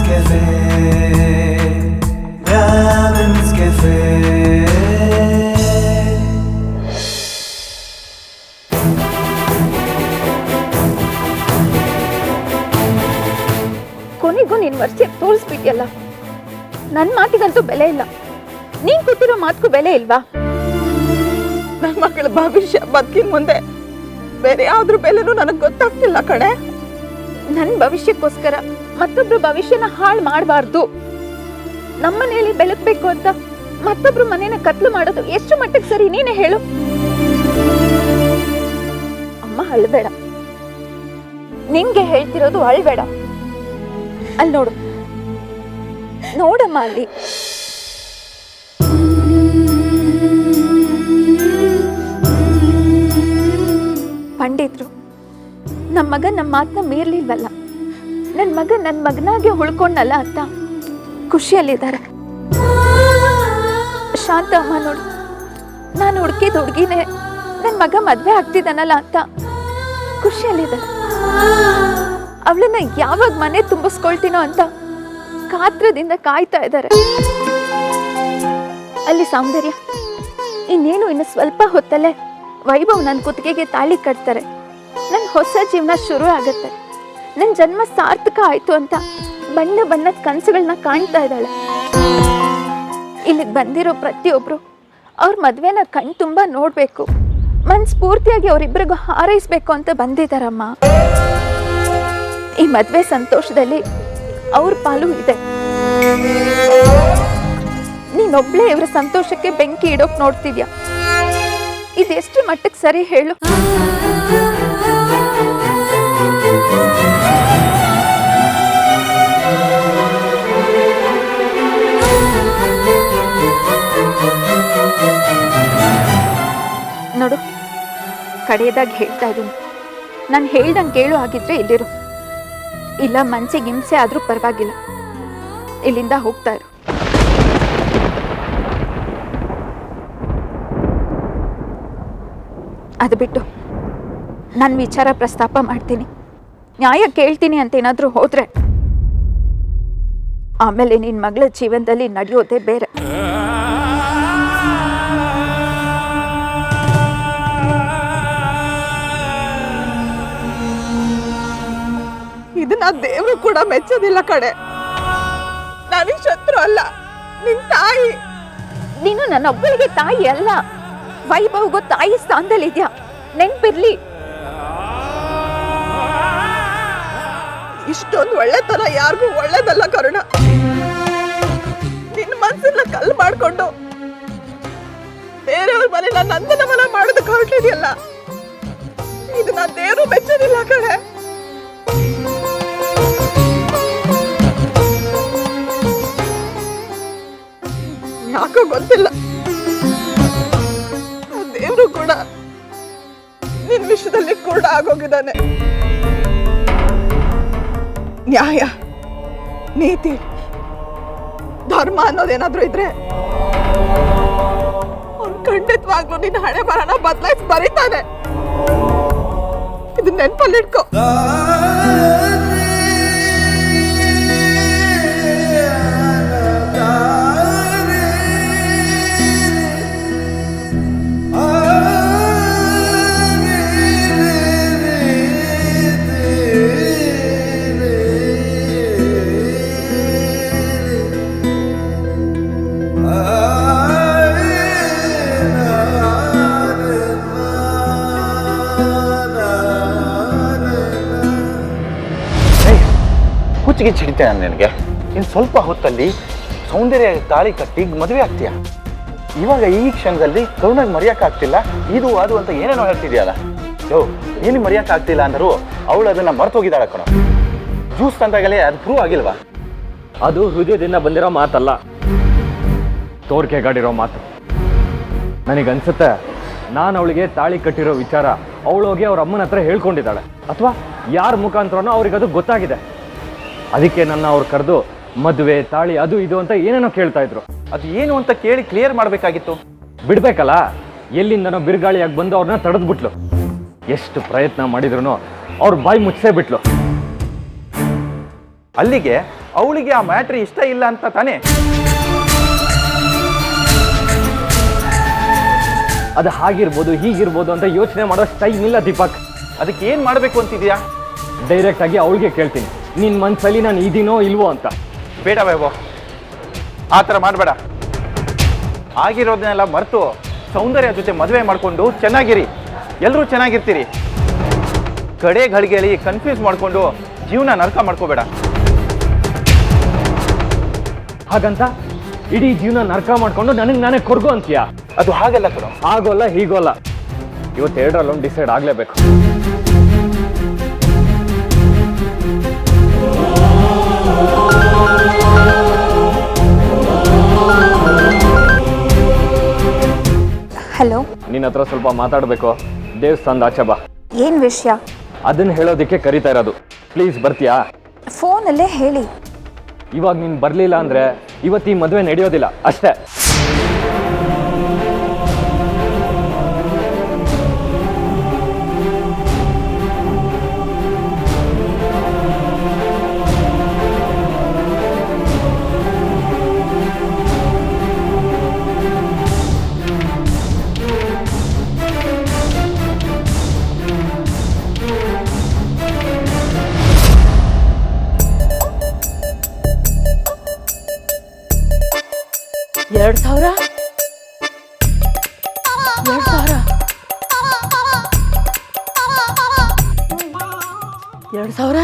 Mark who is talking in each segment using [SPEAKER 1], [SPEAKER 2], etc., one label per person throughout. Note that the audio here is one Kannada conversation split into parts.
[SPEAKER 1] Cafe, Ravin's Cafe.
[SPEAKER 2] ಕೊನೆಗೂ ನೀನ್ ವರ್ಷ ತೋರಿಸ್ಬಿಟ್ಟಿಯಲ್ಲ. ನನ್ನ ಮಾತಿಗಂತೂ ಬೆಲೆ ಇಲ್ಲ. ನೀನ್ ಕೊಟ್ಟಿರೋ ಮಾತಕ್ಕೂ ಬೆಲೆ ಇಲ್ವಾ?
[SPEAKER 3] ನನ್ನ ಮಗಳ ಭವಿಷ್ಯ ಬದುಕಿನ ಮುಂದೆ ಬೇರೆ ಯಾವ್ದ್ರ ಬೆಲೆನೂ ನನಗೆ ಗೊತ್ತಾಗ್ತಿಲ್ಲ ಕಣೆ.
[SPEAKER 2] ನನ್ನ ಭವಿಷ್ಯಕ್ಕೋಸ್ಕರ ಮತ್ತೊಬ್ರು ಭವಿಷ್ಯನ ಹಾಳು ಮಾಡಬಾರ್ದು. ನಮ್ಮನೇಲಿ ಬೆಳಗ್ಬೇಕು ಅಂತ ಮತ್ತೊಬ್ರು ಮನೇನ ಕತ್ಲು ಮಾಡೋದು ಎಷ್ಟು ಮಟ್ಟಿಗೆ ಸರಿ ನೀನೇ ಹೇಳು. ಅಮ್ಮ ಅಳ್ಬೇಡ, ನಿನ್ಗೆ ಹೇಳ್ತಿರೋದು ಅಳ್ಬೇಡ. ಅಲ್ಲಿ ನೋಡು, ನೋಡಮ್ಮ ಅಲ್ಲಿ. ಪಂಡಿತ್ರು ನಮ್ಮ ಮಗ ನಮ್ಮ ಮಾತನ್ನ ಮೀರ್ಲಿಲ್ವಲ್ಲ, ನನ್ನ ಮಗ ನನ್ನ ಮಗನಾಗೆ ಉಳ್ಕೊಂಡಲ್ಲ ಅಂತ ಖುಷಿಯಲ್ಲಿದ್ದಾರೆ. ಶಾಂತ ಅಮ್ಮ ನೋಡು, ನಾನು ಹುಡುಕಿದ ಹುಡುಗಿನೇ ನನ್ನ ಮಗ ಮದ್ವೆ ಆಗ್ತಿದ್ದಾನಲ್ಲ ಅಂತ ಖುಷಿಯಲ್ಲಿದ್ದಾರೆ. ಅವಳನ್ನ ಯಾವಾಗ ಮನೆ ತುಂಬಿಸ್ಕೊಳ್ತೀನೋ ಅಂತ ಕಾತ್ರದಿಂದ ಕಾಯ್ತಾ ಇದ್ದಾರೆ. ಅಲ್ಲಿ ಸೌಂದರ್ಯ ಇನ್ನು ಸ್ವಲ್ಪ ಹೊತ್ತಲ್ಲೇ ವೈಭವ್ ನನ್ನ ಕುತ್ತಿಗೆಗೆ ತಾಳಿ ಕಟ್ತಾರೆ. ನನ್ನ ಹೊಸ ಜೀವನ ಶುರು ಆಗತ್ತೆ. ನನ್ನ ಜನ್ಮ ಸಾರ್ಥಕ ಆಯ್ತು ಅಂತ ಬಣ್ಣ ಬಣ್ಣದ ಕನಸುಗಳನ್ನ ಕಾಣ್ತಾ ಇದ್ದಾಳೆ. ಇಲ್ಲಿಗೆ ಬಂದಿರೋ ಪ್ರತಿಯೊಬ್ರು ಅವ್ರ ಮದ್ವೆನ ಕಣ್ ತುಂಬ ನೋಡ್ಬೇಕು, ಮನಸ್ಫೂರ್ತಿಯಾಗಿ ಅವರಿಬ್ಬರಿಗೂ ಹಾರೈಸ್ಬೇಕು ಅಂತ ಬಂದಿದ್ದಾರಮ್ಮ. ಈ ಮದ್ವೆ ಸಂತೋಷದಲ್ಲಿ ಅವ್ರ ಪಾಲು ಇದೆ. ನೀನೊಬ್ಳೇ ಇವ್ರ ಸಂತೋಷಕ್ಕೆ ಬೆಂಕಿ ಇಡೋಕ್ ನೋಡ್ತಿದ್ಯಾ? ಇದೆಷ್ಟು ಮಟ್ಟಕ್ಕೆ ಸರಿ ಹೇಳು? ನೋಡು, ಕಡೆಯದಾಗಿ ಹೇಳ್ತಾ ಇದ್ದೀನಿ, ನಾನು ಹೇಳ್ದಂಗೆ ಕೇಳು. ಆಗಿದ್ರೆ ಇಲ್ಲಿರು, ಇಲ್ಲ ಮನ್ಸಿಗೆ ಹಿಂಸೆ ಆದ್ರೂ ಪರವಾಗಿಲ್ಲ, ಇಲ್ಲಿಂದ ಹೋಗ್ತಾ ಇರು. ಅದು ಬಿಟ್ಟು ನನ್ನ ವಿಚಾರ ಪ್ರಸ್ತಾಪ ಮಾಡ್ತೀನಿ, ನ್ಯಾಯ ಕೇಳ್ತೀನಿ ಅಂತ ಏನಾದರೂ ಹೋದ್ರೆ ಆಮೇಲೆ ನಿನ್ನ ಮಗಳ ಜೀವನದಲ್ಲಿ ನಡೆಯೋದೇ ಬೇರೆ.
[SPEAKER 3] ಇದನ್ನ ದೇವರು ಕೂಡ ಮೆಚ್ಚೋದಿಲ್ಲ ಕಡೆ. ನಾನು ಶತ್ರು ಅಲ್ಲ, ನಿನ್ ತಾಯಿ.
[SPEAKER 2] ನೀನು ನನ್ನೊಬ್ಬಳಿಗೆ ತಾಯಿ ಅಲ್ಲ, ವೈಭವ್ಗೂ ತಾಯಿ ಸ್ಥಾನದಲ್ಲಿದ್ಯಾ, ನೆನ್ಪಿರ್ಲಿ.
[SPEAKER 3] ಇಷ್ಟೊಂದು ಒಳ್ಳೆತನ ಯಾರಿಗೂ ಒಳ್ಳೇದಲ್ಲ ಕರುಣ. ನಿನ್ನ ಮನ್ಸನ್ನ ಕಲ್ಲು ಮಾಡ್ಕೊಂಡು ಬೇರೆಯವ್ರ ಮನೆ ನಂದನ ಮನ ಮಾಡೋದಕ್ಕೆ ಹೊರಟಿದೆಯಲ್ಲ, ಇದನ್ನ ದೇವರು ಮೆಚ್ಚೋದಿಲ್ಲ ಕಡೆ. ಯಾಕೋ ಗೊತ್ತಿಲ್ಲ, ದೇವರು ಕೂಡ ನಿನ್ ವಿಷಯದಲ್ಲಿ ಕೂಡ ಆಗೋಗಿದ್ದಾನೆ. ನ್ಯಾಯ, ನೀತಿ, ಧರ್ಮ ಅನ್ನೋದೇನಾದ್ರೂ ಇದ್ರೆ ಅವ್ನು ಖಂಡಿತವಾಗ್ಲೂ ನಿನ್ನ ಹಣೆ ಬರಣ ಬದಲಾಯಿಸಿ ಬರೀತಾನೆ. ಇದನ್ನ ನೆನ್ಪಲ್ಲಿಟ್ಕೋ.
[SPEAKER 4] ಹುಚ್ಚಿಗೆ ಚಿಡಿತೆ ನಾನು ನಿನಗೆ. ಇನ್ನು ಸ್ವಲ್ಪ ಹೊತ್ತಲ್ಲಿ ಸೌಂದರ್ಯ ತಾಳಿ ಕಟ್ಟಿ ಮದುವೆ ಆಗ್ತೀಯ. ಇವಾಗ ಈ ಕ್ಷಣದಲ್ಲಿ ಕರುಣಾಗಿ ಮರೆಯೋಕ್ಕಾಗ್ತಿಲ್ಲ, ಇದು ಅದು ಅಂತ ಏನೇನೋ ಹೇಳ್ತಿದ್ಯಲ್ಲ. ಏನು ಮರೆಯೋಕ್ಕಾಗ್ತಿಲ್ಲ ಅಂದರೂ ಅವಳು ಅದನ್ನು ಮರ್ತೋಗಿದ್ದಾಳೆ ಕಣ. ಜ್ಯೂಸ್ ತಂದಾಗಲೇ ಅದು ಪ್ರೂವ್ ಆಗಿಲ್ವಾ?
[SPEAKER 5] ಅದು ಹೃದಯದಿಂದ ಬಂದಿರೋ ಮಾತಲ್ಲ, ತೋರ್ಕೆಗಾಡಿರೋ ಮಾತು. ನನಗನ್ಸುತ್ತೆ ನಾನು ಅವಳಿಗೆ ತಾಳಿ ಕಟ್ಟಿರೋ ವಿಚಾರ ಅವಳೋಗಿ ಅವ್ರ ಅಮ್ಮನ ಹತ್ರ ಹೇಳ್ಕೊಂಡಿದ್ದಾಳೆ, ಅಥವಾ ಯಾರ ಮುಖಾಂತರನೋ ಅವ್ರಿಗದು ಗೊತ್ತಾಗಿದೆ. ಅದಕ್ಕೆ ನನ್ನ ಅವ್ರು ಕರೆದು ಮದುವೆ ತಾಳಿ ಅದು ಇದು ಅಂತ ಏನೇನೋ ಕೇಳ್ತಾ ಇದ್ರು.
[SPEAKER 4] ಅದು ಏನು ಅಂತ ಕೇಳಿ ಕ್ಲಿಯರ್ ಮಾಡಬೇಕಾಗಿತ್ತು.
[SPEAKER 5] ಬಿಡ್ಬೇಕಲ್ಲ, ಎಲ್ಲಿಂದನೋ ಬಿರುಗಾಳಿಯಾಗಿ ಬಂದು ಅವ್ರನ್ನ ತಡೆದ್ಬಿಟ್ಲು. ಎಷ್ಟು ಪ್ರಯತ್ನ ಮಾಡಿದ್ರು ಅವ್ರ ಬಾಯಿ ಮುಚ್ಚೇ ಬಿಟ್ಲು.
[SPEAKER 4] ಅಲ್ಲಿಗೆ ಅವಳಿಗೆ ಆ ಮ್ಯಾಟ್ರಿ ಇಷ್ಟ ಇಲ್ಲ ಅಂತ ತಾನೇ?
[SPEAKER 5] ಅದು ಹಾಗಿರ್ಬೋದು ಹೀಗಿರ್ಬೋದು ಅಂತ ಯೋಚನೆ ಮಾಡೋಷ್ಟು ಟೈಮ್ ಇಲ್ಲ ದೀಪಕ್.
[SPEAKER 4] ಅದಕ್ಕೆ ಏನು ಮಾಡಬೇಕು ಅಂತಿದ್ಯಾ?
[SPEAKER 5] ಡೈರೆಕ್ಟ್ ಆಗಿ ಅವಳಿಗೆ ಕೇಳ್ತೀನಿ, ನಿನ್ನ ಮನಸ್ಸಲ್ಲಿ ನಾನು ಇದೀನೋ ಇಲ್ವೋ ಅಂತ.
[SPEAKER 4] ಬೇಡ ವೈಭವ್, ಆ ಥರ ಮಾಡಬೇಡ. ಆಗಿರೋದನ್ನೆಲ್ಲ ಮರೆತು ಸೌಂದರ್ಯ ಜೊತೆ ಮದುವೆ ಮಾಡಿಕೊಂಡು ಚೆನ್ನಾಗಿರಿ, ಎಲ್ಲರೂ ಚೆನ್ನಾಗಿರ್ತೀರಿ. ಕಡೆ ಗಳಿಗೆಯಲ್ಲಿ ಕನ್ಫ್ಯೂಸ್ ಮಾಡಿಕೊಂಡು ಜೀವನ ನರಕ ಮಾಡ್ಕೋಬೇಡ.
[SPEAKER 5] ಹಾಗಂತ ಇಡೀ ಜೀವನ ನರಕ ಮಾಡ್ಕೊಂಡು ನನಗೆ ನಾನೇ ಕೊರ್ಗೋ ಅಂತೀಯಾ?
[SPEAKER 4] ಅದು ಹಾಗಲ್ಲ ಕಣೋ.
[SPEAKER 5] ಆಗೋಲ್ಲ ಹೀಗೋಲ್ಲ. ಇವತ್ತು ಎರಡರಲ್ಲೊಂದು ಡಿಸೈಡ್ ಆಗಲೇಬೇಕು.
[SPEAKER 2] ಹಲೋ,
[SPEAKER 5] ನಿನ್ನ ಹತ್ರ ಸ್ವಲ್ಪ ಮಾತಾಡಬೇಕು. ದೇವಸ್ಥಾನದ ಆಚೆ ಬಾ.
[SPEAKER 2] ಏನು ವಿಷಯ?
[SPEAKER 5] ಅದನ್ನ ಹೇಳೋದಕ್ಕೆ ಕರಿತಾ ಇರೋದು. ಪ್ಲೀಸ್ ಬರ್ತೀಯಾ?
[SPEAKER 2] ಫೋನಲ್ಲೇ ಹೇಳಿ.
[SPEAKER 5] ಇವಾಗ ನೀನು ಬರಲಿಲ್ಲ ಅಂದರೆ ಇವತ್ತು ಈ ಮದುವೆ ನಡೆಯೋದಿಲ್ಲ ಅಷ್ಟೇ.
[SPEAKER 3] ಎರಡು ಸಾವಿರ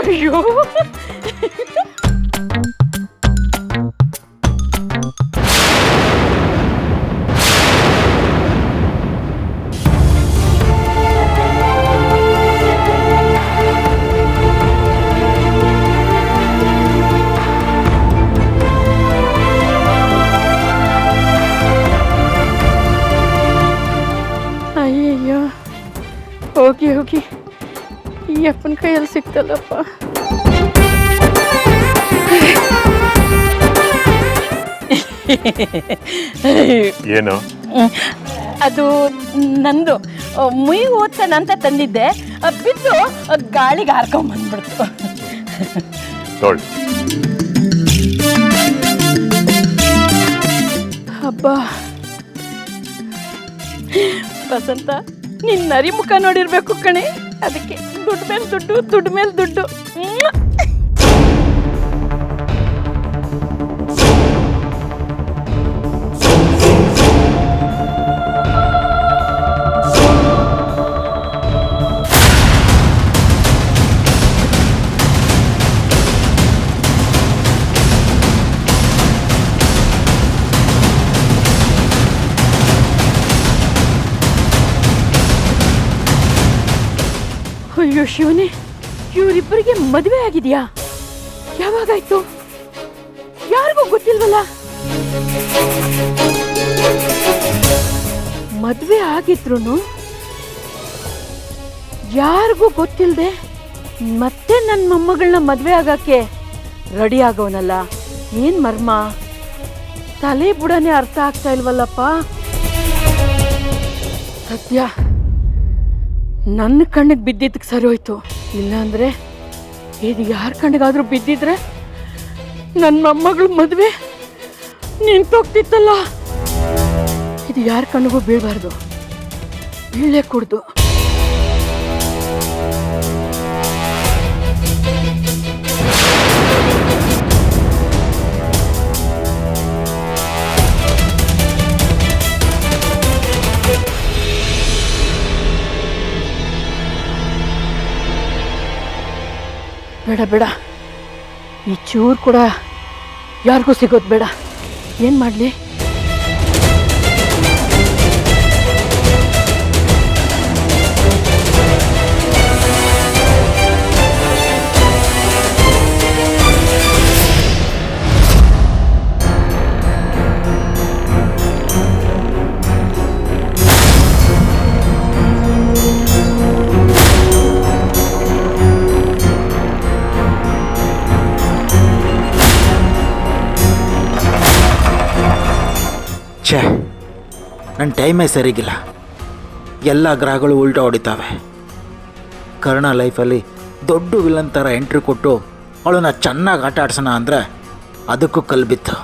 [SPEAKER 3] ಅಯ್ಯೋ, ಅಯ್ಯಯ್ಯೋ, ಹೋಗಿ ಹೋಗಿ ಈ ಅಪ್ಪನ ಕೈಯಲ್ಲಿ ಸಿಕ್ತಲ್ಲಪ್ಪ.
[SPEAKER 6] ಏನು?
[SPEAKER 3] ಅದು ನಂದು ಮುಯಿ ಓದ್ತಾನಂತ ತಂದಿದ್ದೆ, ಬಿದ್ದು ಗಾಳಿಗೆ ಹಾರ್ಕೊಂಡ್ ಬಂದ್ಬಿಡ್ತು.
[SPEAKER 6] ತೊಳ್.
[SPEAKER 3] ಹಬ್ಬ ವಸಂತ, ನಿನ್ನ ನರಿ ಮುಖ ನೋಡಿರ್ಬೇಕು ಕಣೆ. ಅದಕ್ಕೆ ದುಡ್ಡು ಮೇಲೆ ದುಡ್ಡು, ದುಡ್ಡು ಮೇಲೆ ದುಡ್ಡು. ಅಯ್ಯೋ ಶಿವನೇ, ಇವರಿಬ್ಬರಿಗೆ ಮದುವೆ ಆಗಿದೆಯಾ? ಯಾವಾಗಾಯ್ತು? ಯಾರಿಗೂ ಗೊತ್ತಿಲ್ವಲ್ಲ. ಮದುವೆ ಆಗಿದ್ರು ಯಾರಿಗೂ ಗೊತ್ತಿಲ್ಲದೆ ಮತ್ತೆ ನನ್ನ ಮೊಮ್ಮಗಳನ್ನ ಮದುವೆ ಆಗಕ್ಕೆ ರೆಡಿ ಆಗೋನಲ್ಲ. ಏನ್ ಮರ್ಮ? ತಲೆ ಬುಡನೆ ಅರ್ಥ ಆಗ್ತಾ ಇಲ್ವಲ್ಲಪ್ಪ. ಸದ್ಯ ನನ್ನ ಕಣ್ಣಿಗೆ ಬಿದ್ದಿದ್ದಕ್ಕೆ ಸರಿ ಹೋಯ್ತು. ಇಲ್ಲಾಂದ್ರೆ ಇದು ಯಾರ ಕಣ್ಣಿಗಾದ್ರೂ ಬಿದ್ದಿದ್ರೆ ನನ್ನ ಮೊಮ್ಮಗಳ ಮದುವೆ ನಿಂತೋಗ್ತಿತ್ತಲ್ಲ. ಇದು ಯಾರ ಕಣ್ಣಿಗೂ ಬೀಳಬಾರ್ದು, ಬೀಳೇ ಕುಡ್ದು. ಬೇಡ ಬೇಡ, ಈ ಚೂರು ಕೂಡ ಯಾರಿಗೂ ಸಿಗೋದು ಬೇಡ. ಏನು ಮಾಡಲಿ?
[SPEAKER 7] ಛೇ, ನನ್ನ ಟೈಮೇ ಸರಿಗಿಲ್ಲ. ಎಲ್ಲ ಗ್ರಹಗಳು ಉಲ್ಟಾ ಹೊಡಿತಾವೆ. ಕರ್ಣ ಲೈಫಲ್ಲಿ ದೊಡ್ಡ ವಿಲನ್ ಥರ ಎಂಟ್ರಿ ಕೊಟ್ಟು ಅವಳನ್ನ ಚೆನ್ನಾಗಿ ಆಟ ಆಡ್ಸೋಣ ಅಂದರೆ ಅದಕ್ಕೂ ಕಲ್ಲು ಬಿತ್ತು.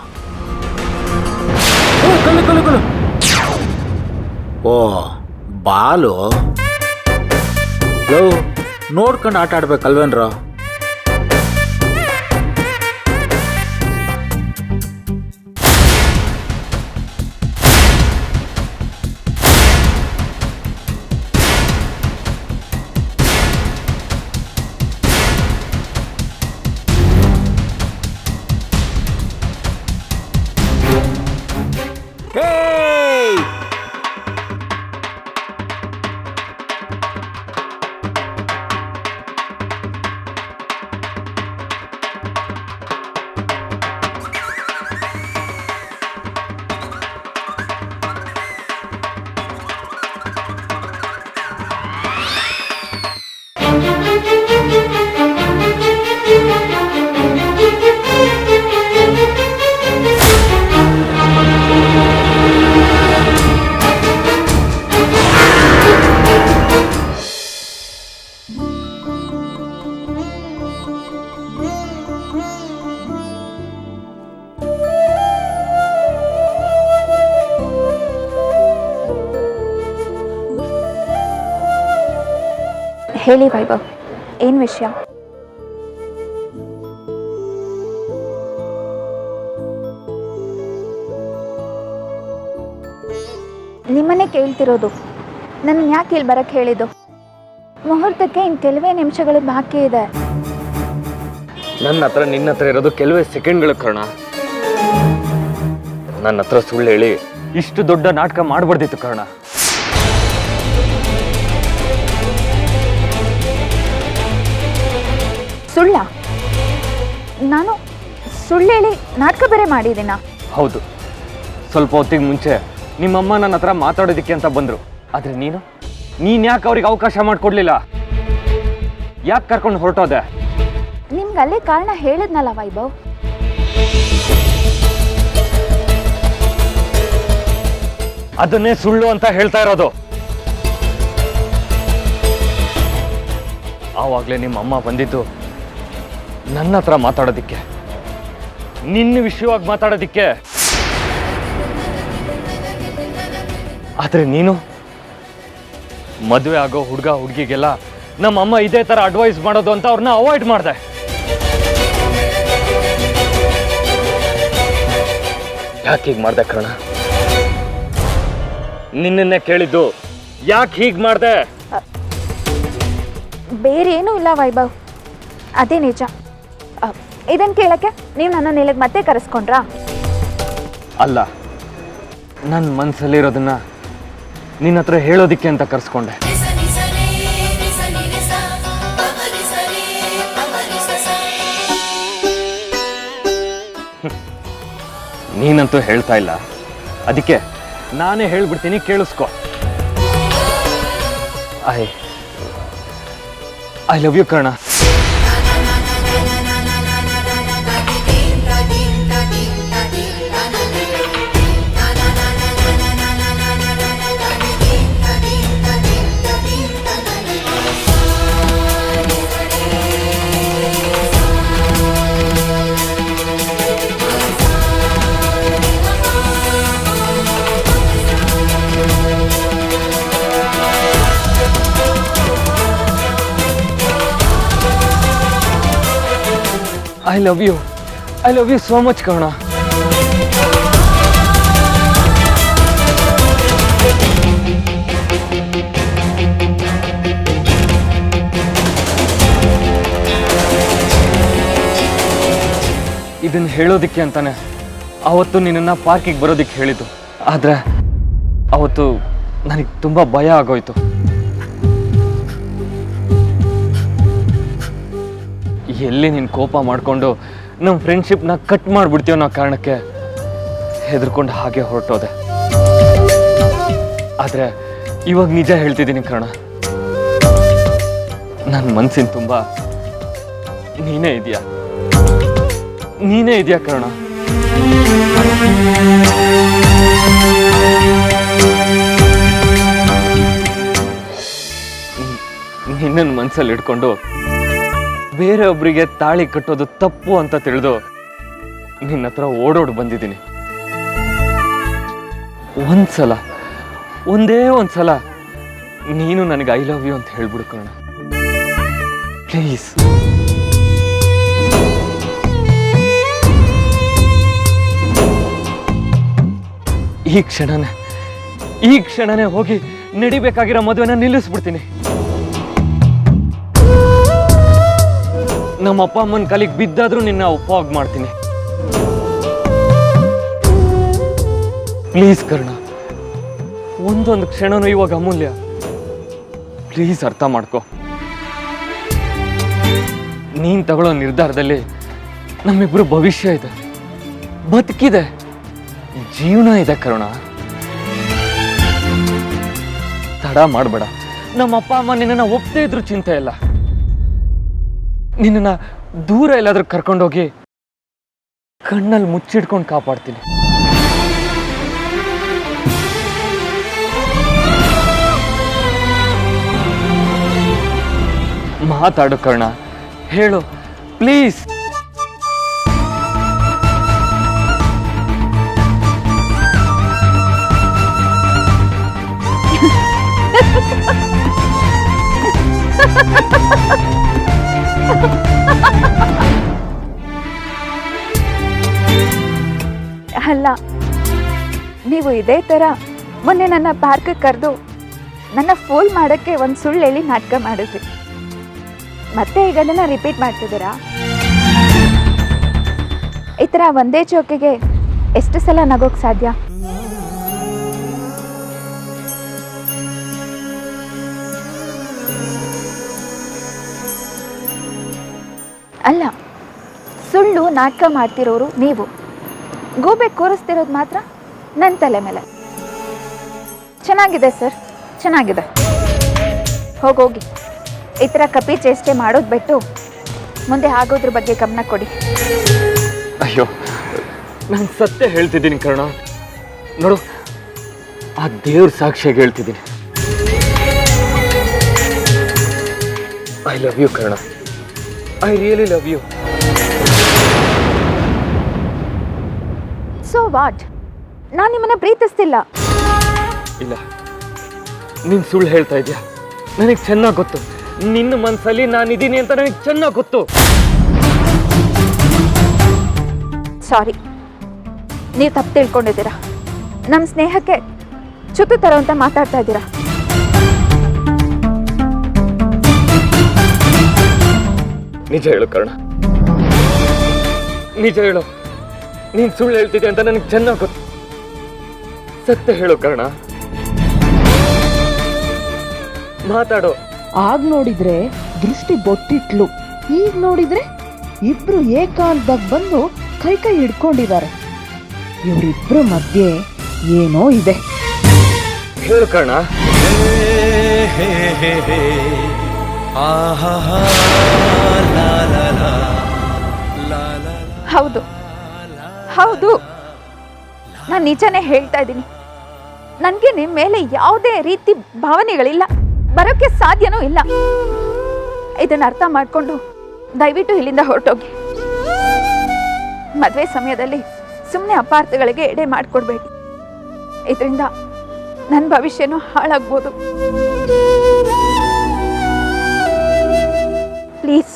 [SPEAKER 7] ಕಲ್ಲು ಓ ಬಾಲು ನೋಡ್ಕೊಂಡು ಆಟ ಆಡ್ಬೇಕಲ್ವೇನ್ರೋ?
[SPEAKER 2] ಹೇಳಿ ವೈಭವ್, ಏನು ವಿಷಯ? ನಿಮ್ಮನ್ನೇ ಕೇಳ್ತಿರೋದು. ನನ್ನ ಯಾಕೆ ಇಲ್ಲಿ ಬರಕ್ಕೆ ಹೇಳಿದ್ದು? ಮುಹೂರ್ತಕ್ಕೆ ಇನ್ನು ಕೆಲವೇ ನಿಮಿಷಗಳು ಬಾಕಿ ಇದೆ.
[SPEAKER 5] ನನ್ನ ಹತ್ರ ನಿನ್ನ ಹತ್ರ ಇರೋದು ಕೆಲವೇ ಸೆಕೆಂಡ್ಗಳ ಕಾರಣ. ನನ್ನ ಹತ್ರ ಸುಳ್ಳು ಹೇಳಿ ಇಷ್ಟು ದೊಡ್ಡ ನಾಟಕ ಮಾಡಬಾರ್ದಿತ್ತು ಕಾರಣ.
[SPEAKER 2] ಸುಳ್ಳ? ನಾನು ಸುಳ್ಳು ಹೇಳಿ ನಾಟಕ ಬೇರೆ ಮಾಡಿದ್ದೀನ?
[SPEAKER 5] ಹೌದು, ಸ್ವಲ್ಪ ಹೊತ್ತಿಗೆ ಮುಂಚೆ ನಿಮ್ಮಮ್ಮ ನನ್ನ ಹತ್ರ ಮಾತಾಡೋದಕ್ಕೆ ಅಂತ ಬಂದರು. ಆದರೆ ನೀನು ಯಾಕೆ ಅವ್ರಿಗೆ ಅವಕಾಶ ಮಾಡಿಕೊಡ್ಲಿಲ್ಲ? ಯಾಕೆ ಕರ್ಕೊಂಡು ಹೊರಟೋದೆ?
[SPEAKER 2] ನಿಮ್ಗೆ ಅಲ್ಲೇ ಕಾರಣ ಹೇಳಿದ್ನಲ್ಲ ವೈಭವ್.
[SPEAKER 5] ಅದನ್ನೇ ಸುಳ್ಳು ಅಂತ ಹೇಳ್ತಾ ಇರೋದು. ಆವಾಗಲೇ ನಿಮ್ಮ ಅಮ್ಮ ಬಂದಿದ್ದು ನನ್ನ ಹತ್ರ ಮಾತಾಡೋದಿಕ್ಕೆ, ನಿನ್ನ ವಿಷಯವಾಗಿ ಮಾತಾಡೋದಿಕ್ಕೆ. ಆದರೆ ನೀನು ಮದುವೆ ಆಗೋ ಹುಡುಗ ಹುಡುಗಿಗೆಲ್ಲ ನಮ್ಮಮ್ಮ ಇದೇ ಥರ ಅಡ್ವೈಸ್ ಮಾಡೋದು ಅಂತ ಅವ್ರನ್ನ ಅವಾಯ್ಡ್ ಮಾಡಿದೆ. ಯಾಕೆ ಹೀಗೆ ಮಾಡ್ದೆ ಕರ್ಣ? ನಿನ್ನನ್ನೇ ಕೇಳಿದ್ದು, ಯಾಕೆ ಹೀಗೆ ಮಾಡ್ದೆ?
[SPEAKER 2] ಬೇರೇನೂ ಇಲ್ಲ ವೈಭವ್, ಅದೇ ನಿಜ. ಇದನ್ನು ಕೇಳಕ್ಕೆ ನೀವು ನನ್ನ ಇಲ್ಲಿಗೆ ಮತ್ತೆ ಕರೆಸ್ಕೊಂಡ್ರಾ?
[SPEAKER 5] ಅಲ್ಲ, ನನ್ನ ಮನಸ್ಸಲ್ಲಿರೋದನ್ನ ನಿನ್ನ ಹತ್ರ ಹೇಳೋದಿಕ್ಕೆ ಅಂತ ಕರೆಸ್ಕೊಂಡೆ. ನೀನಂತೂ ಹೇಳ್ತಾ ಇಲ್ಲ, ಅದಕ್ಕೆ ನಾನೇ ಹೇಳ್ಬಿಡ್ತೀನಿ, ಕೇಳಿಸ್ಕೊ. I love you Karna. I love you. I love you so much, Karna. ಇದನ್ನ ಹೇಳೋದಿಕ್ಕೆ ಅಂತಾನೆ ಅವತ್ತು ನಿನ್ನನ್ನು ಪಾರ್ಕಿಗೆ ಬರೋದಿಕ್ಕೆ ಹೇಳಿದ್ದು. ಆದರೆ ಅವತ್ತು ನನಗೆ ತುಂಬ ಭಯ ಆಗೋಯ್ತು. ಎಲ್ಲಿ ನೀನು ಕೋಪ ಮಾಡಿಕೊಂಡು ನಮ್ಮ ಫ್ರೆಂಡ್ಶಿಪ್ನ ಕಟ್ ಮಾಡಿಬಿಡ್ತೀವೋ ಅನ್ನೋ ಕಾರಣಕ್ಕೆ ಹೆದರ್ಕೊಂಡು ಹಾಗೆ ಹೊರಟೋದೆ. ಆದರೆ ಇವಾಗ ನಿಜ ಹೇಳ್ತಿದ್ದೀನಿ ಕರ್ಣ, ನನ್ನ ಮನಸ್ಸಿನ ತುಂಬ ನೀನೇ ಇದೆಯಾ ಕರ್ಣ. ಮನಸ್ಸಲ್ಲಿ ಇಟ್ಕೊಂಡು ಬೇರೆಯೊಬ್ಬರಿಗೆ ತಾಳಿ ಕಟ್ಟೋದು ತಪ್ಪು ಅಂತ ತಿಳಿದು ನಿನ್ನ ಹತ್ರ ಓಡೋಡ್ ಬಂದಿದ್ದೀನಿ. ಒಂದ್ಸಲ, ಒಂದೇ ಒಂದ್ಸಲ ನೀನು ನನಗೆ ಐ ಲವ್ ಯು ಅಂತ ಹೇಳ್ಬಿಡು ಕಣ ಪ್ಲೀಸ್. ಈ ಕ್ಷಣನೇ ಹೋಗಿ ನಡಿಬೇಕಾಗಿರೋ ಮದುವೆನ ನಿಲ್ಲಿಸ್ಬಿಡ್ತೀನಿ. ನಮ್ಮ ಅಪ್ಪ ಅಮ್ಮನ ಕಾಲಿಗೆ ಬಿದ್ದಾದ್ರೂ ನಿನ್ನ ಉಪಯೋಗ ಮಾಡ್ತೀನಿ. ಪ್ಲೀಸ್ ಕರ್ಣ, ಒಂದೊಂದು ಕ್ಷಣನೂ ಇವಾಗ ಅಮೂಲ್ಯ. ಪ್ಲೀಸ್ ಅರ್ಥ ಮಾಡ್ಕೊ. ನೀನ್ ತಗೊಳ್ಳೋ ನಿರ್ಧಾರದಲ್ಲಿ ನಮ್ಮಿಬ್ರು ಭವಿಷ್ಯ ಇದೆ, ಬದುಕಿದೆ, ಜೀವನ ಇದೆ ಕರುಣ. ತಡ ಮಾಡಬೇಡ. ನಮ್ಮ ಅಪ್ಪ ಅಮ್ಮ ನಿನ್ನ ಒಪ್ಪದೇ ಇದ್ರು ಚಿಂತೆ ಇಲ್ಲ. ನಿನ್ನ ದೂರ ಎಲ್ಲಾದ್ರೂ ಕರ್ಕೊಂಡೋಗಿ ಕಣ್ಣಲ್ಲಿ ಮುಚ್ಚಿಡ್ಕೊಂಡು ಕಾಪಾಡ್ತೀನಿ. ಮಾತಾಡು ಕರ್ಣ, ಹೇಳು ಪ್ಲೀಸ್.
[SPEAKER 2] ಅಲ್ಲ, ನೀವು ಇದೇ ಥರ ಮೊನ್ನೆ ನನ್ನ ಪಾರ್ಕ್ಗೆ ಕರೆದು ನನ್ನ ಫೋಲ್ ಮಾಡೋಕ್ಕೆ ಒಂದು ಸುಳ್ಳು ಹೇಳಿ ನಾಟಕ ಮಾಡಿದ್ರಿ. ಮತ್ತೆ ಈಗ ಅದನ್ನು ರಿಪೀಟ್ ಮಾಡ್ತಿದ್ದೀರಾ? ಈ ಥರ ಒಂದೇ ಜೋಕಿಗೆ ಎಷ್ಟು ಸಲ ನಗೋಕ್ಕೆ ಸಾಧ್ಯ? ಅಲ್ಲ, ಸುಳ್ಳು ನಾಟಕ ಮಾಡ್ತಿರೋರು ನೀವು, ಗೂಬೆ ಕೂರಿಸ್ತಿರೋದು ಮಾತ್ರ ನನ್ನ ತಲೆ ಮೇಲೆ. ಚೆನ್ನಾಗಿದೆ ಸರ್, ಚೆನ್ನಾಗಿದೆ. ಹೋಗೋಗಿ ಈ ಥರ ಕಪಿ ಚೇಷ್ಟೆ ಮಾಡೋದು ಬಿಟ್ಟು ಮುಂದೆ ಆಗೋದ್ರ ಬಗ್ಗೆ ಗಮನ ಕೊಡಿ.
[SPEAKER 5] ಅಯ್ಯೋ, ನಾನು ಸತ್ಯ ಹೇಳ್ತಿದ್ದೀನಿ ಕರ್ಣ. ನೋಡು, ಆ ದೇವ್ರ ಸಾಕ್ಷಿಯಾಗಿ ಹೇಳ್ತಿದ್ದೀನಿ. I love you Karna, I really love you.
[SPEAKER 2] So what? ನಾನು ನಿಮ್ಮನ್ನ ಪ್ರೀತಿಸ್ತಿಲ್ಲ.
[SPEAKER 5] ಇಲ್ಲ, ನೀನು ಸುಳ್ಳು ಹೇಳ್ತಾ ಇದೆಯಾ. ನನಗೆ ಚೆನ್ನಾಗಿ ಗೊತ್ತು, ನಿನ್ನ ಮನಸ್ಸಲ್ಲಿ ನಾನಿದ್ದೀನಿ ಅಂತ ನನಗೆ ಚೆನ್ನಾಗಿ ಗೊತ್ತು.
[SPEAKER 2] ಸಾರಿ, ನೀವು ತಪ್ಪು ತಿಳ್ಕೊಂಡಿದ್ದೀರಾ. ನಮ್ಮ ಸ್ನೇಹಕ್ಕೆ ಚ್ಯುತಿ ತರೋ ಅಂತ ಮಾತಾಡ್ತಾ ಇದ್ದೀರಾ.
[SPEAKER 5] ನಿಜ ಹೇಳು ಕರ್ಣ, ನಿಜ ಹೇಳು. ನೀನು ಸುಳ್ಳು ಹೇಳ್ತಿದ್ದೆ ಅಂತ ನನಗೆ ಚೆನ್ನಾಗಿ ಗೊತ್ತು. ಸತ್ಯ ಹೇಳು ಕರ್ಣ, ಮಾತಾಡೋ.
[SPEAKER 3] ಆಗ ನೋಡಿದ್ರೆ ದೃಷ್ಟಿ ಬೊಟ್ಟಿಟ್ಲು, ಈಗ ನೋಡಿದ್ರೆ ಇಬ್ರು ಏಕಾಂತದಾಗ ಬಂದು ಕೈ ಕೈ ಹಿಡ್ಕೊಂಡಿದ್ದಾರೆ. ಇವರಿಬ್ರು ಮಧ್ಯೆ ಏನೋ ಇದೆ.
[SPEAKER 5] ಹೇಳು ಕರ್ಣ.
[SPEAKER 2] ಹೌದು ಹೌದು, ನಾನು ನಿಜನೇ ಹೇಳ್ತಾ ಇದ್ದೀನಿ. ನನಗೆ ನಿಮ್ಮ ಮೇಲೆ ಯಾವುದೇ ರೀತಿ ಭಾವನೆಗಳಿಲ್ಲ, ಬರೋಕ್ಕೆ ಸಾಧ್ಯನೂ ಇಲ್ಲ. ಇದನ್ನು ಅರ್ಥ ಮಾಡಿಕೊಂಡು ದಯವಿಟ್ಟು ಇಲ್ಲಿಂದ ಹೊರಟೋಗಿ. ಮದುವೆ ಸಮಯದಲ್ಲಿ ಸುಮ್ಮನೆ ಅಪಾರ್ಥಗಳಿಗೆ ಎಡೆ ಮಾಡಿಕೊಡ್ಬೇಡಿ. ಇದರಿಂದ ನನ್ನ ಭವಿಷ್ಯನೂ ಹಾಳಾಗ್ಬೋದು. ಪ್ಲೀಸ್.